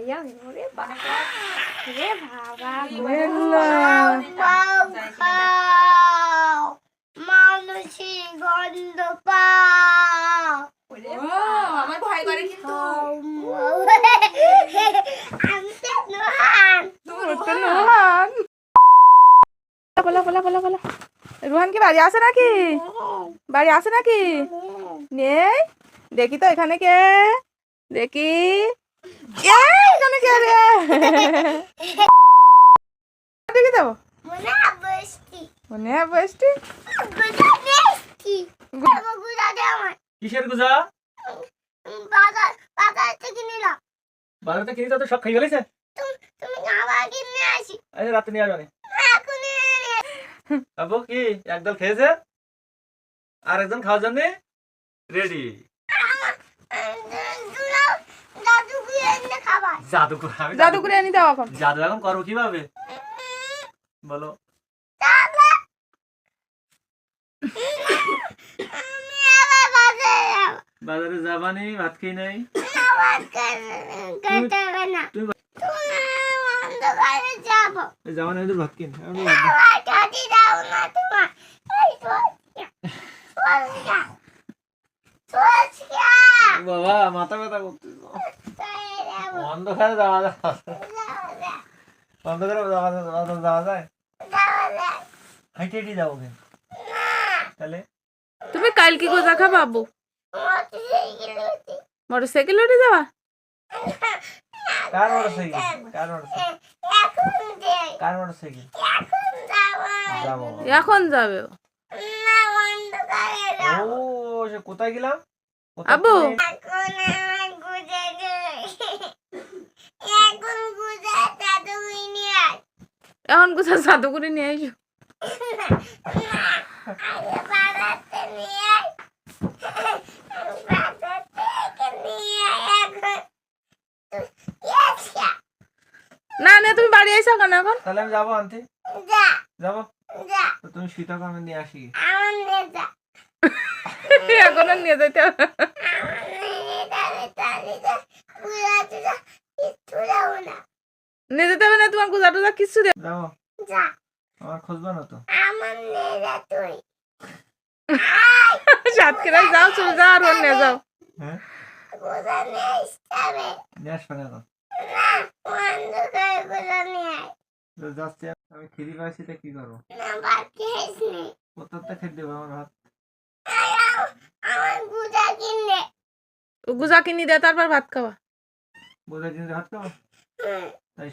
ভাইয়া রে বাবা রে বাবা মানুষই গন্ধ পাও আমার ভয় করে কিন্তু রুহান কি বাড়ি আছে নাকি? বাড়ি আছে নাকি? নেই? দেখি তো এখানে কে? দেখি এখানে কে রে? দেখি তো মনে হয় বসটি কিসের গুজা? বাজার থেকে কিনে তো সব খাই গেছে। আচ্ছা রাতে নিয়ে আসবে। আবু কি একদল খেয়েছে আর একজন খাওয়ার জন্য রেডি। জাদু করে এনে দাও এখন। জাদু এখন করবো কিভাবে বলো? বাজারে যাবানি ভাত খেয়ে নাই যাবানি ভাত কিন বাবা মাথা ব্যথা করতে অন্ধকারে যাওয়া যায় অন্ধকারে যাওয়া যায় হাইটে হেঁটে যাবো কিন্তু তাহলে তুমি কাল কি গোজা খাবা আব্বু? মোটরসাইকেল উঠে যাওয়া? কার মোটরসাইকেল? যাবো এখন যাবে ও সে কোথায় গেলাম আব্বু? এখন কোথায় জাদু করে নিয়ে আসো? না না তুমি বাড়ি আইসো কেন এখন? তাহলে আমি যাবো আনতে যাবো তো তুমি শীতক আমি নিয়ে আসি এখন আর নিয়ে যেতে হবে। নিয়ে যেতে হবে না তোমার গুজা টুজা কিছু দে যাবো আমার খুঁজবা না তো সাতক্ষীরায় যাও চলে যাও আর ওর নিয়ে যাও। হ্যাঁ নিয়ে আসবে না এখন যাচ্ছি আমি খিদি পাইছি তা কি করবো কোথাও তো খেতে দেবো আমার ভাত গুজা কিনে দে তারপর ভাত খাওয়া। বোঝা কিনে ভাত খাবো তাই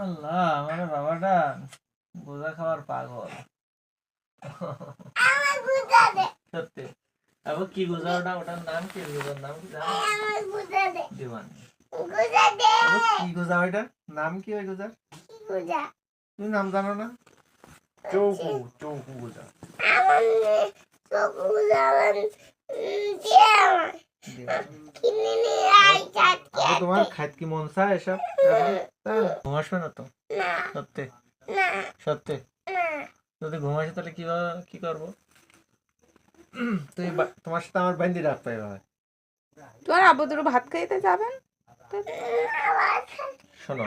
আল্লাহ আমার বাবাটা বোঝা খাওয়ার পাগল সত্যি আবার কি গোজা ওটার নাম কি? গোজার নাম কি জানো? দিবান কি গোজা ওইটা নাম কি? ওই গোজার তুমি নাম জানো না? চৌকু গোজা তোমার খাইত কি মন চায় এসব? ঘুমাসবে না তো? সত্যি সত্যি যদি ঘুমাসে তাহলে কি করবো? তুই তোমার সাথে আমার বান্দি রাখতে হবে। তোমার আব্বু দুটো ভাত খাইতে যাবেন? শোনো